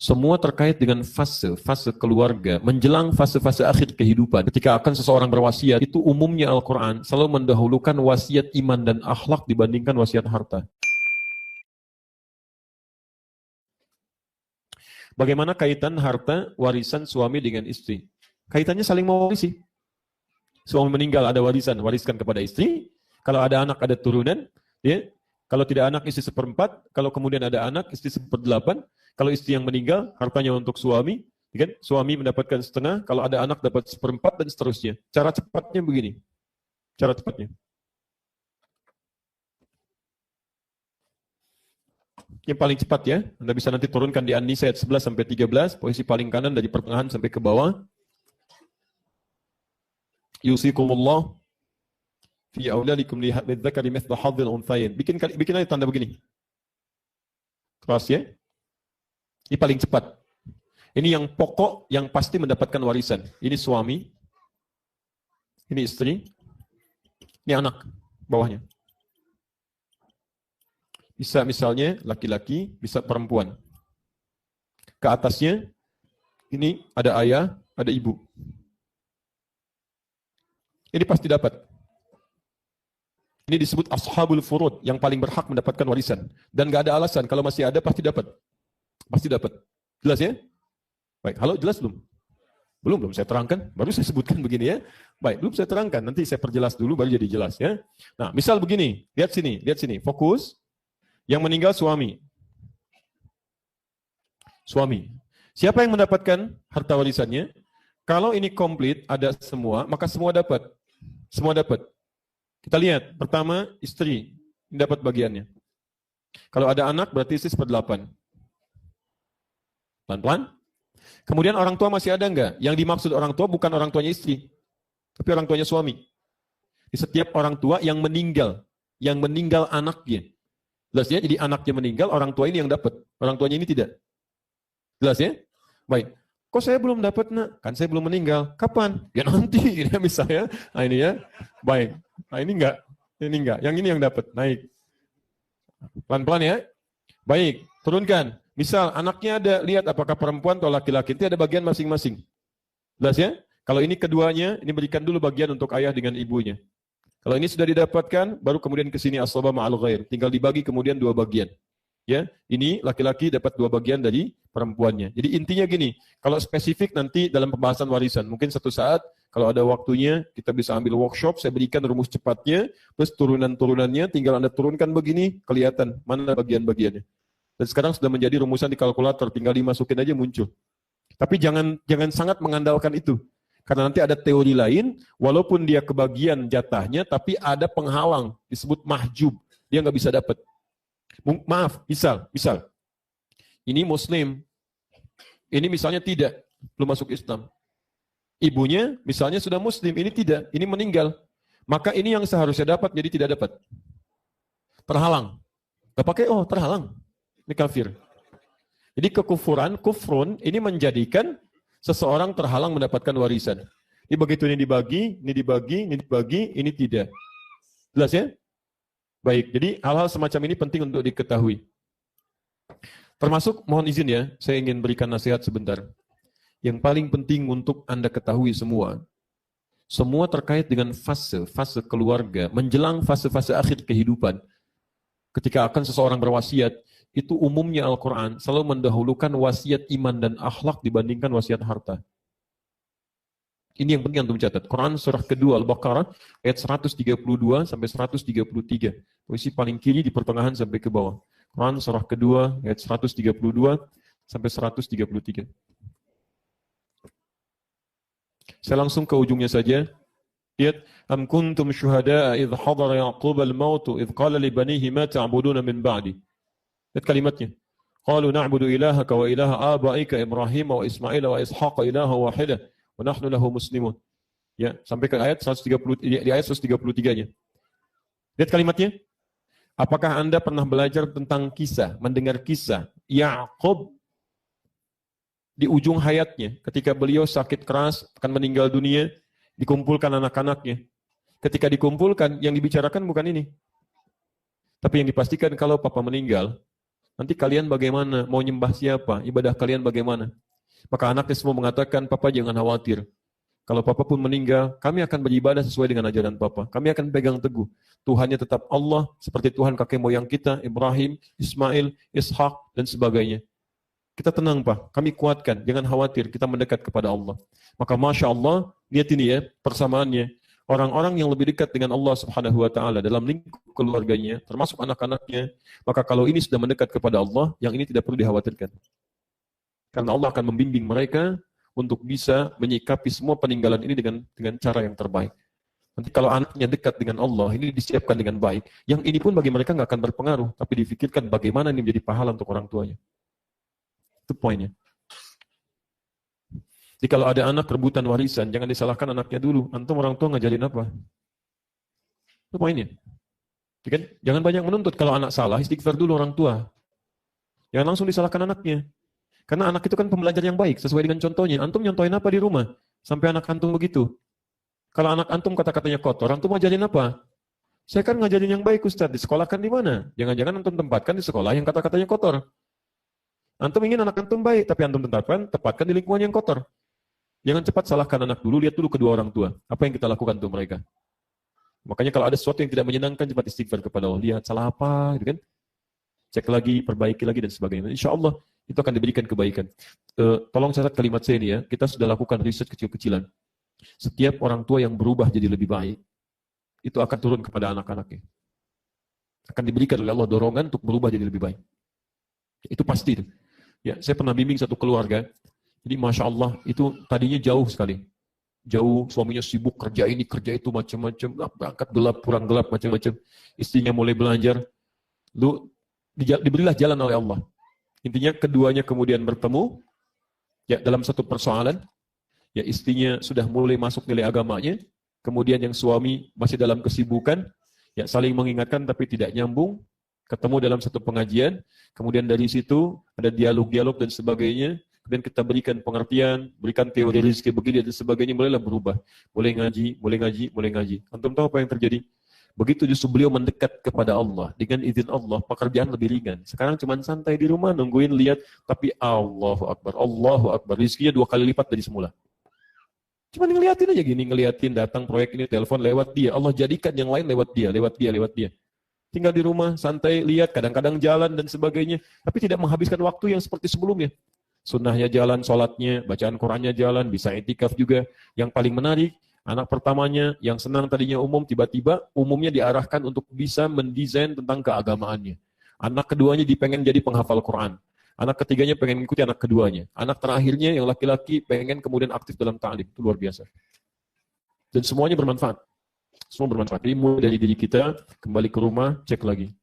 Semua terkait dengan fase keluarga, menjelang fase-fase akhir kehidupan. Ketika akan seseorang berwasiat, itu umumnya Al-Quran selalu mendahulukan wasiat iman dan akhlak dibandingkan wasiat harta. Bagaimana kaitan harta warisan suami dengan istri? Kaitannya saling mewarisi. Suami meninggal ada warisan, wariskan kepada istri. Kalau ada anak ada turunan, ya. Kalau tidak anak istri 1/4, kalau kemudian ada anak istri 1/8. Kalau istri yang meninggal, hartanya untuk suami, kan? Suami mendapatkan setengah, kalau ada anak dapat 1/4 dan seterusnya. Cara cepatnya begini. Cara cepatnya. Yang paling cepat ya, Anda bisa nanti turunkan di An-Nisa ayat 11 sampai 13, posisi paling kanan dari pertengahan sampai ke bawah. Yusikumullah fi auladikum lidzakari mithlu hadzil unthayain. Bikin aja tanda begini. Keras ya. Ini paling cepat. Ini yang pokok, yang pasti mendapatkan warisan. Ini suami, ini istri, ini anak bawahnya. Bisa misalnya laki-laki, bisa perempuan. Ke atasnya, ini ada ayah, ada ibu. Ini pasti dapat. Ini disebut ashabul furud, yang paling berhak mendapatkan warisan. Dan gak ada alasan, kalau masih ada pasti dapat. Pasti dapat. Jelas ya? Baik, halo jelas belum? Belum saya terangkan, baru saya sebutkan begini ya. Baik, belum saya terangkan, nanti saya perjelas dulu baru jadi jelas ya. Nah, misal begini, lihat sini, fokus. Yang meninggal suami. Suami. Siapa yang mendapatkan harta warisannya? Kalau ini komplit, ada semua, maka semua dapat. Semua dapat. Kita lihat, pertama istri dapat bagiannya. Kalau ada anak berarti istri 1/8. Pelan-pelan. Kemudian orang tua masih ada enggak? Yang dimaksud orang tua bukan orang tuanya istri, tapi orang tuanya suami. Di setiap orang tua yang meninggal anaknya. Jelas ya? Jadi anaknya meninggal, orang tua ini yang dapat. Orang tuanya ini tidak. Jelas ya? Baik. Kok saya belum dapat, nak? Kan saya belum meninggal. Kapan? Ya nanti, ini misalnya. Nah ini ya. Baik. Nah ini enggak. Ini enggak. Yang ini yang dapat. Naik. Pelan-pelan ya. Baik. Turunkan. Misal anaknya ada, lihat apakah perempuan atau laki-laki. Itu ada bagian masing-masing. Jelas ya? Kalau ini keduanya, ini berikan dulu bagian untuk ayah dengan ibunya. Kalau ini sudah didapatkan, baru kemudian ke sini as-sabah ma'al ghair. Tinggal dibagi kemudian 2 bagian. Ya, ini laki-laki dapat 2 bagian dari perempuannya. Jadi intinya gini, kalau spesifik nanti dalam pembahasan warisan, mungkin satu saat kalau ada waktunya kita bisa ambil workshop, saya berikan rumus cepatnya, plus turunan-turunannya, tinggal Anda turunkan begini, kelihatan mana bagian-bagiannya. Dan sekarang sudah menjadi rumusan di kalkulator, tinggal dimasukin aja muncul. Tapi jangan sangat mengandalkan itu. Karena nanti ada teori lain, walaupun dia kebagian jatahnya, tapi ada penghalang, disebut mahjub. Dia nggak bisa dapat. Maaf, misal. Ini muslim. Ini misalnya tidak, belum masuk Islam. Ibunya misalnya sudah muslim, ini tidak, ini meninggal. Maka ini yang seharusnya dapat, jadi tidak dapat. Terhalang. Gak pakai, terhalang. Ini kafir. Jadi kufrun, ini menjadikan seseorang terhalang mendapatkan warisan. Ini begitu ini dibagi, ini tidak. Jelas ya? Baik, jadi hal-hal semacam ini penting untuk diketahui. Termasuk, mohon izin ya, saya ingin berikan nasihat sebentar. Yang paling penting untuk Anda ketahui semua terkait dengan fase keluarga, menjelang fase-fase akhir kehidupan. Ketika akan seseorang berwasiat, itu umumnya Al-Quran selalu mendahulukan wasiat iman dan akhlak dibandingkan wasiat harta. Ini yang penting untuk mencatat. Quran surah kedua Al-Baqarah ayat 132 sampai 133. Posisi paling kiri di pertengahan sampai ke bawah. Quran surah kedua ayat 132 sampai 133. Saya langsung ke ujungnya saja. Lihat, am kuntum syuhada'a idh hadara Ya'qub al-maut idh qala li banihi ma ta'buduna min ba'di. Lihat kalimatnya. Qalu na'budu ilahaka wa ilaha abaika Ibrahim wa Ismail wa Ishaq ilaha wahidah wa nahnu lahu muslimun. Ya, sampai ke ayat 130 di ayat 133-nya. Lihat kalimatnya. Apakah Anda pernah belajar tentang kisah, mendengar kisah Ya'qub di ujung hayatnya ketika beliau sakit keras akan meninggal dunia, dikumpulkan anak-anaknya. Ketika dikumpulkan yang dibicarakan bukan ini. Tapi yang dipastikan kalau papa meninggal, Nanti kalian bagaimana? Mau nyembah siapa? Ibadah kalian bagaimana? Maka anaknya semua mengatakan, Papa jangan khawatir. Kalau Papa pun meninggal, kami akan beribadah sesuai dengan ajaran Papa. Kami akan pegang teguh. Tuhannya tetap Allah, seperti Tuhan kakek moyang kita, Ibrahim, Ismail, Ishak, dan sebagainya. Kita tenang, Pak. Kami kuatkan. Jangan khawatir. Kita mendekat kepada Allah. Maka Masya Allah, lihat ini ya, persamaannya. Orang-orang yang lebih dekat dengan Allah Subhanahu wa Ta'ala dalam lingkup keluarganya, termasuk anak-anaknya, maka kalau ini sudah mendekat kepada Allah, yang ini tidak perlu dikhawatirkan. Karena Allah akan membimbing mereka untuk bisa menyikapi semua peninggalan ini dengan cara yang terbaik. Nanti kalau anaknya dekat dengan Allah, ini disiapkan dengan baik. Yang ini pun bagi mereka nggak akan berpengaruh, tapi difikirkan bagaimana ini menjadi pahala untuk orang tuanya. Itu poinnya. Jadi kalau ada anak rebutan warisan, jangan disalahkan anaknya dulu. Antum orang tua ngajarin apa? Itu poinnya. Jadi kan? Jangan banyak menuntut. Kalau anak salah, istighfar dulu orang tua. Jangan langsung disalahkan anaknya. Karena anak itu kan pembelajar yang baik, sesuai dengan contohnya. Antum nyontohin apa di rumah? Sampai anak antum begitu. Kalau anak antum kata-katanya kotor, antum ngajarin apa? Saya kan ngajarin yang baik, Ustaz. Di sekolah kan di mana? Jangan-jangan antum tempatkan di sekolah yang kata-katanya kotor. Antum ingin anak antum baik, tapi antum tempatkan di lingkungan yang kotor. Jangan cepat salahkan anak dulu, lihat dulu kedua orang tua. Apa yang kita lakukan untuk mereka? Makanya kalau ada sesuatu yang tidak menyenangkan, cepat istighfar kepada Allah. Lihat, salah apa? Gitu kan? Cek lagi, perbaiki lagi, dan sebagainya. Insya Allah, itu akan diberikan kebaikan. Tolong catat kalimat saya ini ya. Kita sudah lakukan riset kecil-kecilan. Setiap orang tua yang berubah jadi lebih baik, itu akan turun kepada anak-anaknya. Akan diberikan oleh Allah dorongan untuk berubah jadi lebih baik. Itu pasti. Ya, saya pernah bimbing satu keluarga. Jadi Masya Allah, itu tadinya jauh sekali. Jauh, suaminya sibuk kerja ini, kerja itu, macam-macam. Berangkat gelap, pulang gelap, macam-macam. Istrinya mulai belajar. Lalu diberilah jalan oleh Allah. Intinya keduanya kemudian bertemu. Ya, dalam satu persoalan. Ya, istrinya sudah mulai masuk nilai agamanya. Kemudian yang suami masih dalam kesibukan. Ya, saling mengingatkan tapi tidak nyambung. Ketemu dalam satu pengajian. Kemudian dari situ ada dialog-dialog dan sebagainya. Kemudian kita berikan pengertian, berikan teori rezeki begini dan sebagainya, mulailah berubah. Mulai ngaji. Antum tahu apa yang terjadi? Begitu justru beliau mendekat kepada Allah, dengan izin Allah, pekerjaan lebih ringan. Sekarang cuma santai di rumah, nungguin lihat, tapi Allahu Akbar, rezekinya 2 kali lipat dari semula. Cuma ngeliatin aja gini, ngeliatin datang proyek ini, telepon lewat dia. Allah jadikan yang lain lewat dia. Tinggal di rumah, santai, lihat, kadang-kadang jalan dan sebagainya, tapi tidak menghabiskan waktu yang seperti sebelumnya. Sunnahnya jalan, sholatnya, bacaan Qurannya jalan, bisa itikaf juga. Yang paling menarik, anak pertamanya yang senang tadinya umum, tiba-tiba umumnya diarahkan untuk bisa mendesain tentang keagamaannya. Anak keduanya dipengen jadi penghafal Quran. Anak ketiganya pengen mengikuti anak keduanya. Anak terakhirnya yang laki-laki pengen kemudian aktif dalam ta'lim. Itu luar biasa. Dan semuanya bermanfaat. Semua bermanfaat. Jadi mulai dari diri kita, kembali ke rumah, cek lagi.